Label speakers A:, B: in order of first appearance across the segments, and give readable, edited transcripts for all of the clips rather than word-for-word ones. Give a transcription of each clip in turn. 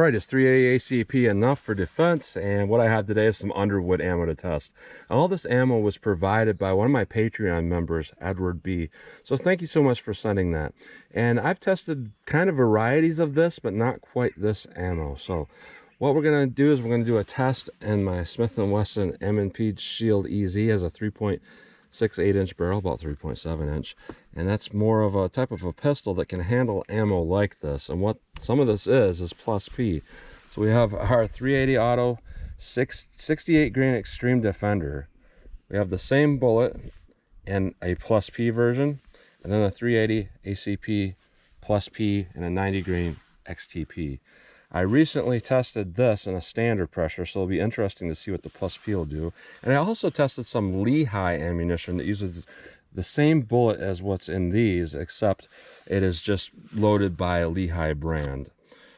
A: right, is 380 ACP enough for defense? And what I have today is some Underwood ammo to test. All this ammo was provided by one of my Patreon members, Edward B. So thank you so much for sending that. And I've tested kind of varieties of this, but not quite this ammo. So what we're going to do is we're going to do a test in my Smith & Wesson M&P Shield EZ as a 3.68-inch barrel, about 3.7 inch, and that's more of a type of a pistol that can handle ammo like this. And what some of this is plus P. So we have our 380 auto 68 grain extreme defender. We have the same bullet in a plus P version, and then a 380 ACP plus P and a 90 grain XTP. I recently tested this in a standard pressure, so it'll be interesting to see what the plus P will do. And I also tested some Lehigh ammunition that uses the same bullet as what's in these, except it is just loaded by a Lehigh brand.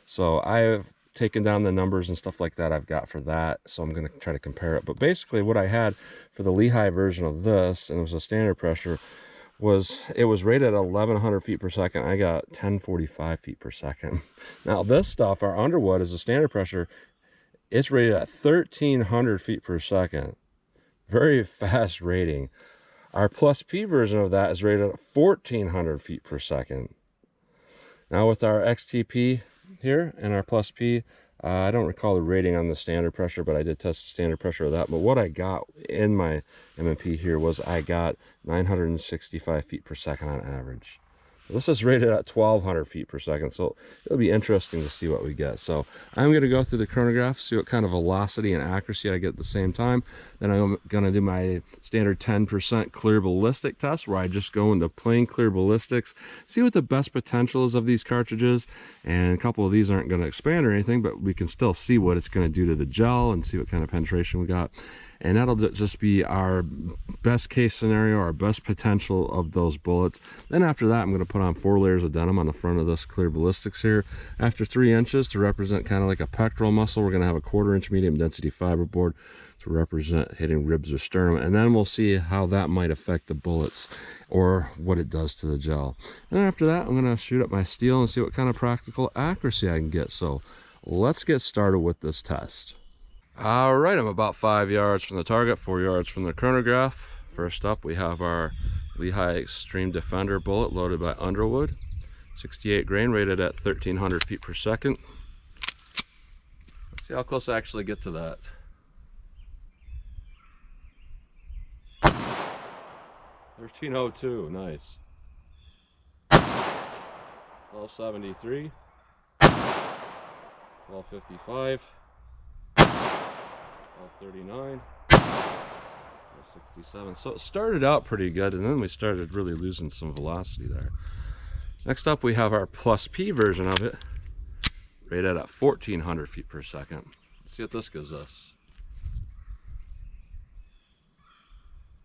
A: So I've taken down the numbers and stuff like that I've got for that, so I'm going to try to compare it. But basically what I had for the Lehigh version of this, and it was a standard pressure, it was rated at 1100 feet per second. I got 1045 feet per second. Now this stuff, our Underwood, is a standard pressure. It's rated at 1300 feet per second. Very fast rating. Our plus P version of that is rated at 1400 feet per second. Now with our XTP here and our plus P, I don't recall the rating on the standard pressure, but I did test the standard pressure of that. But what I got in my M&P here was I got 965 feet per second on average. This is rated at 1200 feet per second, so it'll be interesting to see what we get. So I'm going to go through the chronograph, see what kind of velocity and accuracy I get at the same time. Then I'm going to do my standard 10% clear ballistic test, where I just go into plain clear ballistics, see what the best potential is of these cartridges. And a couple of these aren't going to expand or anything, but we can still see what it's going to do to the gel and see what kind of penetration we got. And that'll just be our best case scenario, our best potential of those bullets. Then after that, I'm going to put on 4 layers of denim on the front of this clear ballistics here. After 3 inches, to represent kind of like a pectoral muscle, we're going to have a 1/4 inch medium density fiberboard to represent hitting ribs or sternum. And then we'll see how that might affect the bullets or what it does to the gel. And then after that, I'm going to shoot up my steel and see what kind of practical accuracy I can get. So let's get started with this test. All right, I'm about 5 yards from the target, 4 yards from the chronograph. First up, we have our Lehigh Extreme Defender bullet loaded by Underwood. 68 grain, rated at 1300 feet per second. Let's see how close I actually get to that. 1302, nice. 1273. 1255. 1239, 1267. So it started out pretty good, and then we started really losing some velocity there. Next up, we have our plus P version of it, rated at 1400 feet per second. Let's see what this gives us.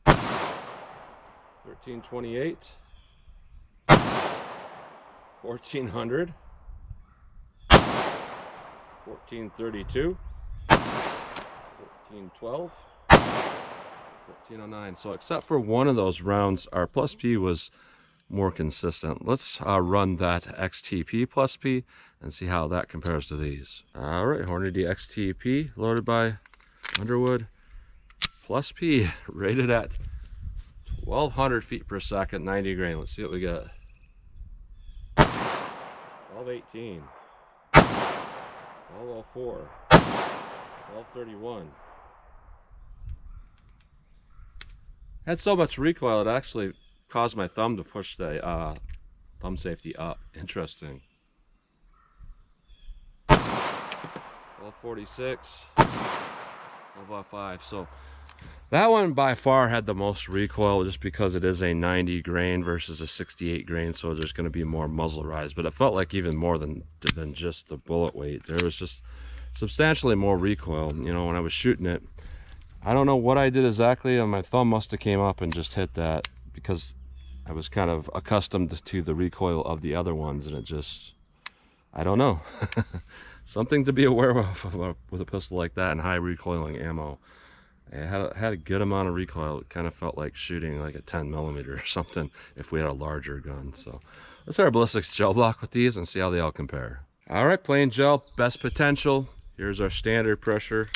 A: 1328, 1400, 1432. 1412, 1409. So except for one of those rounds, our plus P was more consistent. Let's run that XTP plus P and see how that compares to these. All right, Hornady XTP loaded by Underwood plus P, rated at 1200 feet per second, 90 grain. Let's see what we get. 1218, 1204, 1231. Had so much recoil it actually caused my thumb to push the thumb safety up. Interesting. 1246, 1205. So that one by far had the most recoil, just because it is a 90 grain versus a 68 grain, so there's going to be more muzzle rise. But it felt like even more than just the bullet weight. There was just substantially more recoil. You know, when I was shooting it, I don't know what I did exactly, and my thumb must have came up and just hit that, because I was kind of accustomed to the recoil of the other ones, and it just, I don't know. Something to be aware of with a pistol like that and high recoiling ammo. It had a good amount of recoil. It kind of felt like shooting like a 10mm or something if we had a larger gun. So let's start a ballistics gel block with these and see how they all compare. All right, plain gel, best potential. Here's our standard pressure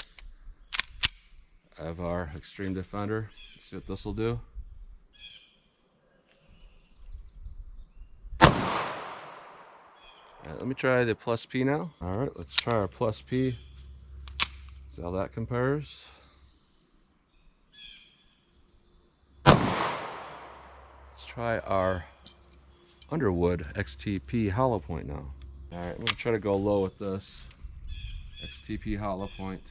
A: of our Xtreme Defender. Let's see what this will do. All right, let me try the plus P now. All right, let's try our plus P. See how that compares. Let's try our Underwood XTP hollow point now. All right, I'm gonna try to go low with this XTP hollow point.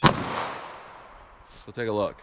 A: Let's go take a look.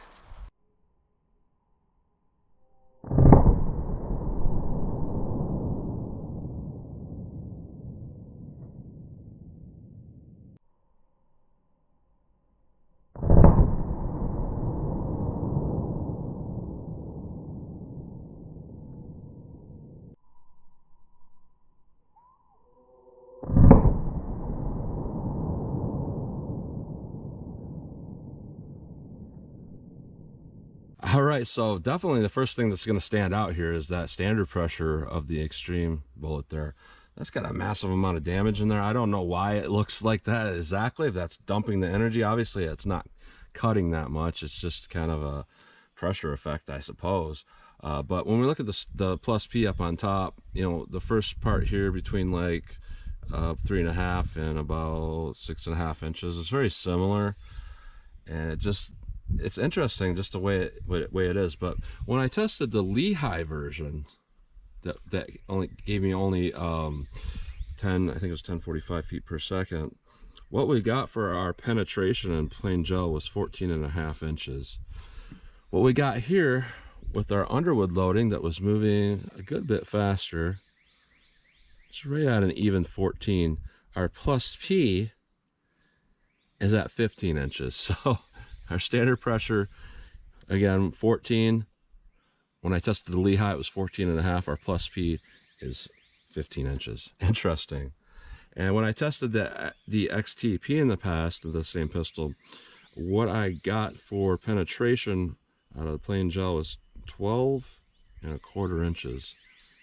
A: All right, so definitely the first thing that's going to stand out here is that standard pressure of the Xtreme bullet there. That's got a massive amount of damage in there. I don't know why it looks like that exactly. If that's dumping the energy, obviously it's not cutting that much. It's just kind of a pressure effect, I suppose. But when we look at the plus P up on top, you know, the first part here between like 3.5 and about 6.5 inches is very similar, and it's interesting just the way it is. But when I tested the Lehigh version, that only gave me 10, I think it was 1045 feet per second. What we got for our penetration in plain gel was 14.5 inches. What we got here with our Underwood loading that was moving a good bit faster, it's right at an even 14. Our plus P is at 15 inches. So our standard pressure, again, 14. When I tested the Lehigh, it was 14.5. Our plus P is 15 inches. Interesting. And when I tested the XTP in the past, the same pistol, what I got for penetration out of the plain gel was 12.25 inches.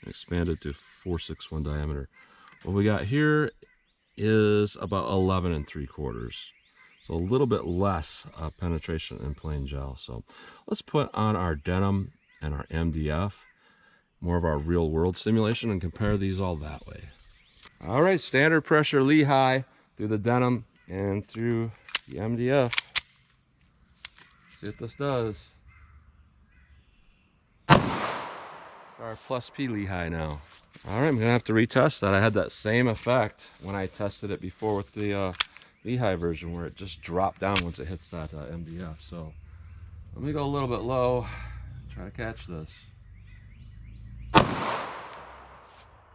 A: Expanded to 461 diameter. What we got here is about 11.75. So a little bit less penetration in plain gel. So let's put on our denim and our MDF, more of our real world simulation, and compare these all that way. All right, standard pressure Lehigh through the denim and through the MDF. See what this does. Our plus P Lehigh now. All right, I'm gonna have to retest that. I had that same effect when I tested it before with the Lehigh version, where it just dropped down once it hits that MDF. So let me go a little bit low, try to catch this.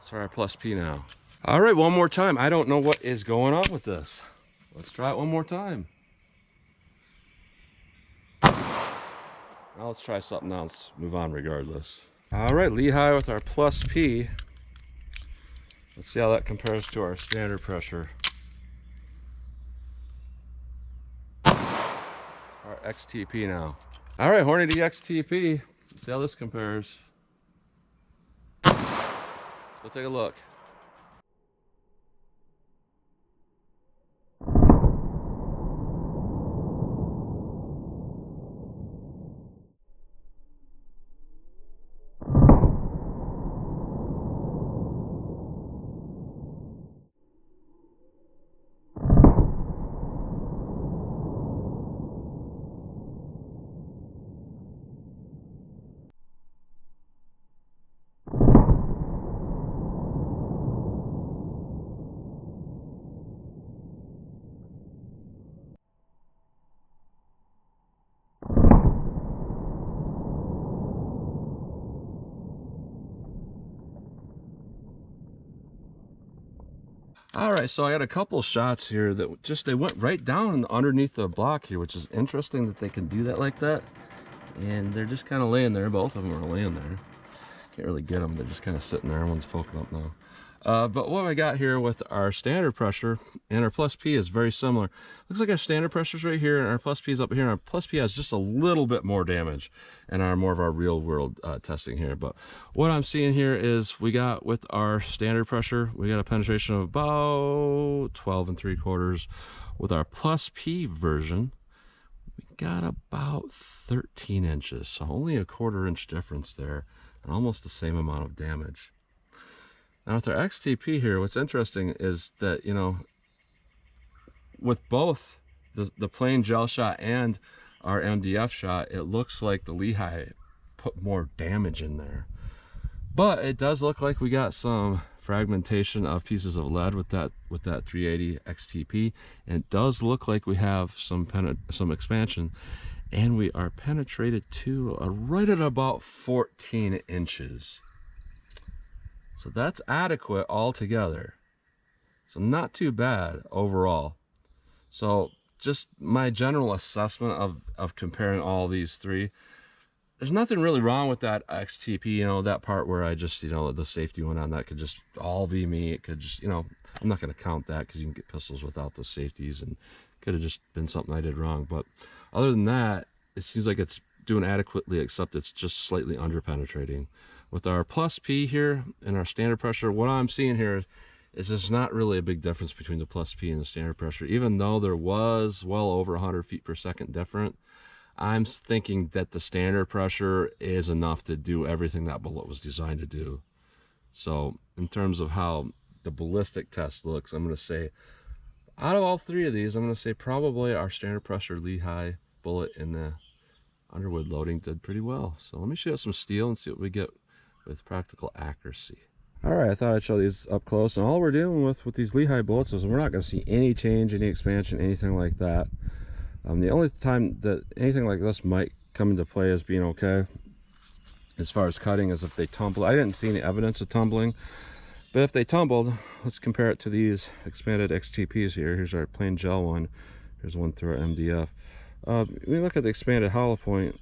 A: Sorry, plus P now. All right, one more time. I don't know what is going on with this. Let's try it one more time. Now let's try something else. Move on regardless. All right, Lehigh with our plus P. Let's see how that compares to our standard pressure. Our XTP now. All right, Hornady XTP. Let's see how this compares. Let's go take a look. All right, so I had a couple shots here that just, they went right down underneath the block here, which is interesting that they can do that like that. And they're just kind of laying there. Both of them are laying there. Can't really get them. They're just kind of sitting there. One's poking up now. But what I got here with our standard pressure and our plus P is very similar. Looks like our standard pressure is right here and our plus P is up here, and our plus P has just a little bit more damage in our more of our real world testing here. But what I'm seeing here is we got with our standard pressure, we got a penetration of about 12 3/4. With our plus P version, we got about 13 inches, so only a 1/4 inch difference there, and almost the same amount of damage. Now with our XTP here, what's interesting is that, you know, with both the plain gel shot and our MDF shot, it looks like the Lehigh put more damage in there. But it does look like we got some fragmentation of pieces of lead with that 380 XTP, and it does look like we have some expansion, and we are penetrated to right at about 14 inches. So that's adequate altogether. So not too bad overall. So just my general assessment of comparing all these three, there's nothing really wrong with that XTP, you know, that part where I just, you know, the safety went on, that could just all be me. It could just, you know, I'm not going to count that because you can get pistols without the safeties, and could have just been something I did wrong. But other than that, it seems like it's doing adequately, except it's just slightly under penetrating. With our plus P here and our standard pressure, what I'm seeing here is there's not really a big difference between the plus P and the standard pressure, even though there was well over 100 feet per second different. I'm thinking that the standard pressure is enough to do everything that bullet was designed to do. So in terms of how the ballistic test looks, I'm going to say out of all three of these, I'm going to say probably our standard pressure Lehigh bullet in the Underwood loading did pretty well. So let me shoot out some steel and see what we get with practical accuracy. All right, I thought I'd show these up close, and all we're dealing with these Lehigh bullets is we're not going to see any change, any expansion, anything like that. The only time that anything like this might come into play as being okay as far as cutting is if they tumble. I didn't see any evidence of tumbling, but if they tumbled, let's compare it to these expanded XTPs here. Here's our plain gel one. Here's one through our MDF. When we look at the expanded hollow point,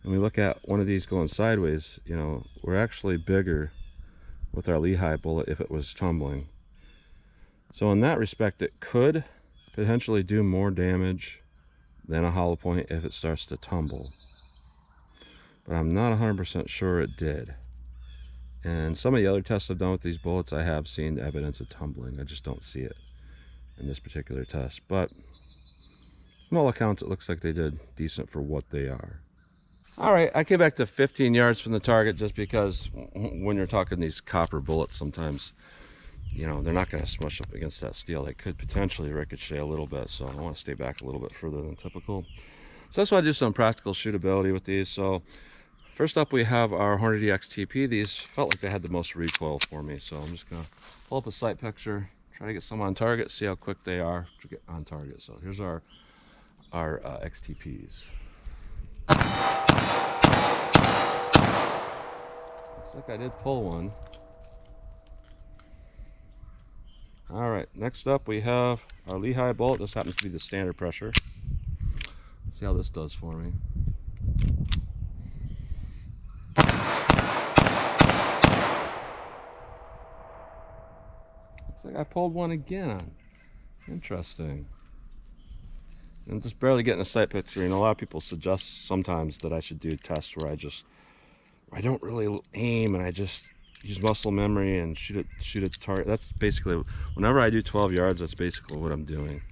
A: and we look at one of these going sideways, you know, we're actually bigger with our Lehigh bullet if it was tumbling. So in that respect, it could potentially do more damage than a hollow point if it starts to tumble. But I'm not 100% sure it did. And some of the other tests I've done with these bullets, I have seen evidence of tumbling. I just don't see it in this particular test. But from all accounts, it looks like they did decent for what they are. All right, I came back to 15 yards from the target just because when you're talking these copper bullets, sometimes, you know, they're not going to smush up against that steel. They could potentially ricochet a little bit, so I want to stay back a little bit further than typical. So that's why I do some practical shootability with these. So first up, we have our Hornady XTP. These felt like they had the most recoil for me, so I'm just going to pull up a sight picture, try to get some on target, see how quick they are to get on target. So here's our XTPs. Looks like I did pull one. All right, next up we have our Lehigh bullet. This happens to be the standard pressure. Let's see how this does for me. Looks like I pulled one again. Interesting. I'm just barely getting a sight picture. You know, a lot of people suggest sometimes that I should do tests where I don't really aim and I just use muscle memory and shoot at the target. That's basically, whenever I do 12 yards, that's basically what I'm doing.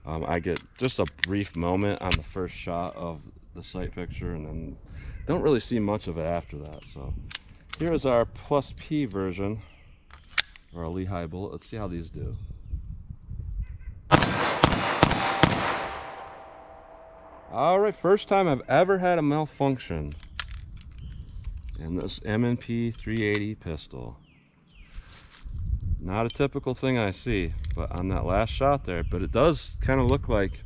A: I get just a brief moment on the first shot of the sight picture and then don't really see much of it after that. So here is our plus P version, or our Lehigh bullet. Let's see how these do. All right, first time I've ever had a malfunction in this M&P 380 pistol. Not a typical thing I see, but on that last shot there, but it does kind of look like,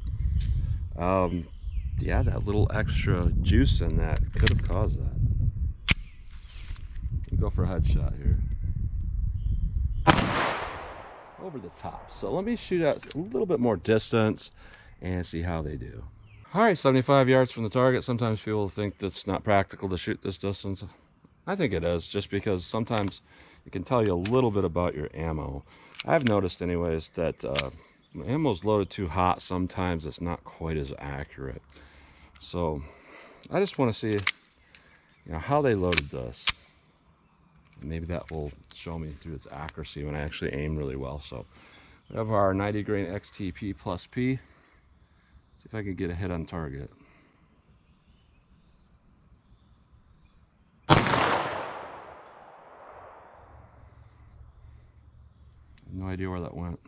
A: yeah, that little extra juice in that could have caused that. We'll go for a headshot here. Over the top. So let me shoot out a little bit more distance and see how they do. All right, 75 yards from the target. Sometimes people think that's not practical to shoot this distance. I think it is, just because sometimes it can tell you a little bit about your ammo. I've noticed anyways that when ammo's loaded too hot, sometimes it's not quite as accurate. So I just want to see, how they loaded this. Maybe that will show me through its accuracy when I actually aim really well. So we have our 90 grain XTP plus P. See if I can get a hit on target. No idea where that went.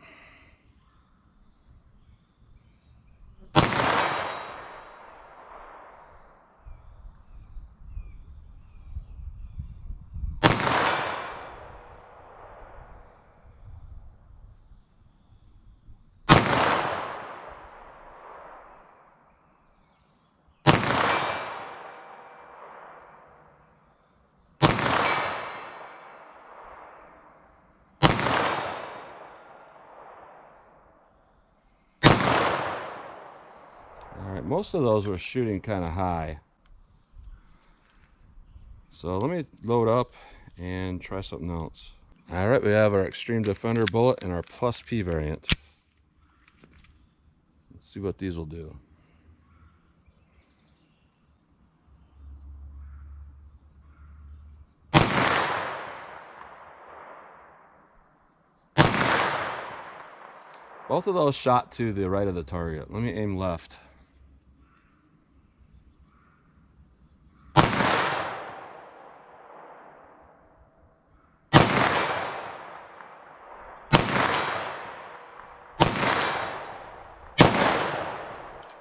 A: Alright, most of those were shooting kind of high. So let me load up and try something else. Alright, we have our Extreme Defender bullet and our plus P variant. Let's see what these will do. Both of those shot to the right of the target. Let me aim left.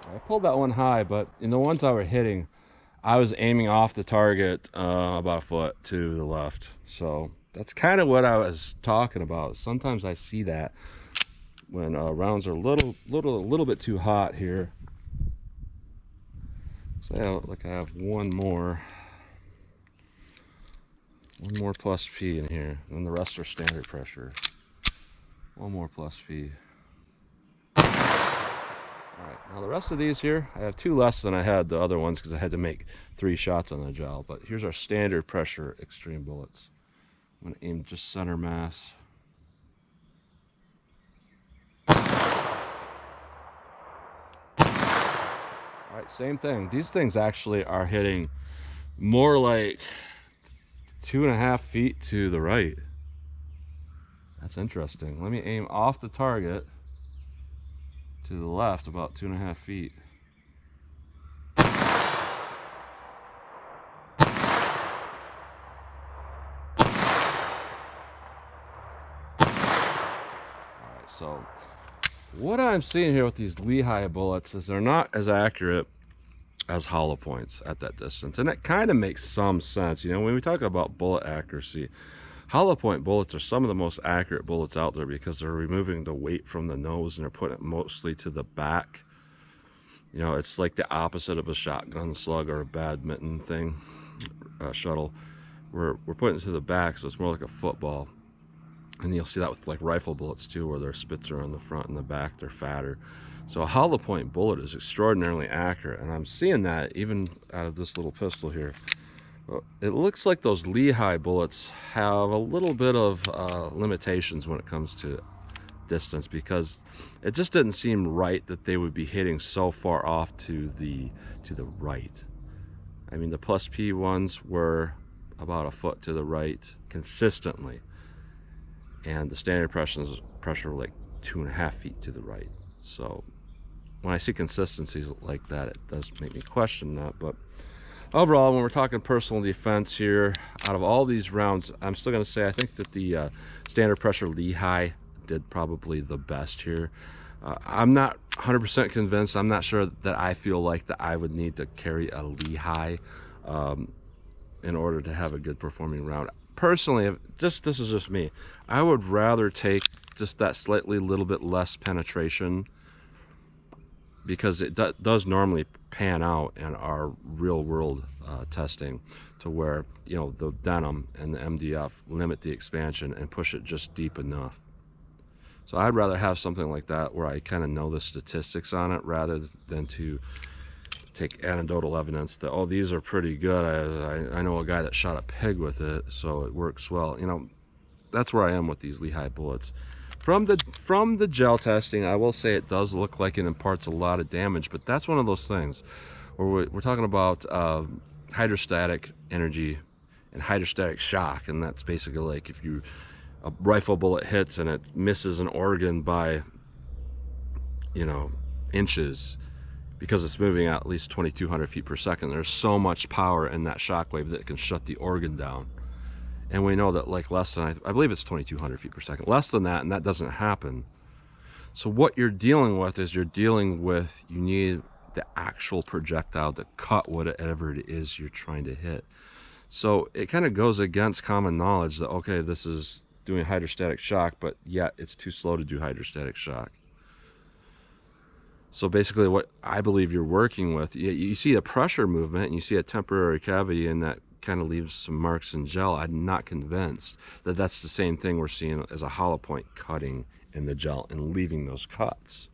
A: I pulled that one high, but in the ones I were hitting, I was aiming off the target about a foot to the left. So that's kind of what I was talking about. Sometimes I see that when rounds are a little bit too hot here. So I have one more plus P in here, and the rest are standard pressure. One more plus P. Alright, now the rest of these here, I have 2 less than I had the other ones because I had to make 3 shots on the gel. But here's our standard pressure extreme bullets. I'm going to aim just center mass. Alright, same thing. These things actually are hitting more like 2.5 feet to the right. That's interesting. Let me aim off the target to the left about 2.5 feet. Alright, so what I'm seeing here with these Lehigh bullets is they're not as accurate as hollow points at that distance. And that kind of makes some sense. When we talk about bullet accuracy, hollow point bullets are some of the most accurate bullets out there because they're removing the weight from the nose and they're putting it mostly to the back. It's like the opposite of a shotgun slug or a badminton thing, shuttle. We're putting it to the back, so it's more like a football. And you'll see that with like rifle bullets too, where their spits are on the front and the back, they're fatter. So a hollow point bullet is extraordinarily accurate, and I'm seeing that even out of this little pistol here. It looks like those Lehigh bullets have a little bit of limitations when it comes to distance, because it just didn't seem right that they would be hitting so far off to the right. I mean, the plus P ones were about a foot to the right consistently, and the standard pressure were like 2.5 feet to the right. So when I see consistencies like that, it does make me question that. But overall, when we're talking personal defense here, out of all these rounds, I'm still going to say I think that the standard pressure Lehigh did probably the best here. I'm not 100% convinced. I'm not sure that I feel like that I would need to carry a Lehigh in order to have a good performing round. Personally, this is just me, I would rather take just that slightly little bit less penetration, because it does normally pan out in our real world testing to where the denim and the MDF limit the expansion and push it just deep enough. So I'd rather have something like that where I kind of know the statistics on it, rather than to take anecdotal evidence that, oh, these are pretty good. I know a guy that shot a pig with it, so it works well. that's where I am with these Lehigh bullets. From the gel testing, I will say it does look like it imparts a lot of damage, but that's one of those things where we're talking about hydrostatic energy and hydrostatic shock, and that's basically like if a rifle bullet hits and it misses an organ by, you know, inches, because it's moving at least 2,200 feet per second. There's so much power in that shock wave that it can shut the organ down. And we know that like less than, I believe it's 2,200 feet per second, less than that, and that doesn't happen. So what you're dealing with is you need the actual projectile to cut whatever it is you're trying to hit. So it kind of goes against common knowledge that, okay, this is doing hydrostatic shock, but yet it's too slow to do hydrostatic shock. So basically what I believe you're working with, you see a pressure movement and you see a temporary cavity, and that kind of leaves some marks in gel. I'm not convinced that that's the same thing we're seeing as a hollow point cutting in the gel and leaving those cuts.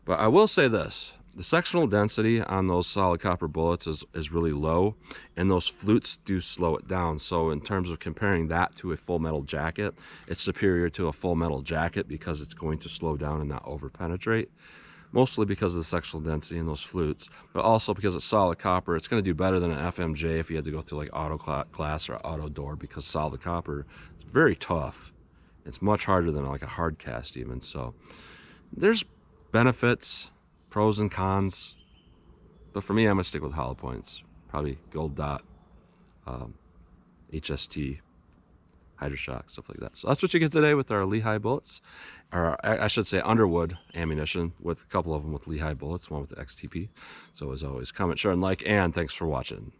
A: But I will say this, the sectional density on those solid copper bullets is really low, and those flutes do slow it down. So in terms of comparing that to a full metal jacket, it's superior to a full metal jacket because it's going to slow down and not over penetrate. Mostly because of the sectional density in those flutes, but also because it's solid copper. It's going to do better than an FMJ if you had to go through like auto class or auto door, because solid copper is very tough. It's much harder than like a hard cast even. So there's benefits, pros and cons, but for me, I'm gonna stick with hollow points. Probably gold dot, HST, Hydroshock, stuff like that. So that's what you get today with our Lehigh bullets, or I should say Underwood ammunition, with a couple of them with Lehigh bullets, one with the XTP. So as always, comment, share, and like, and thanks for watching.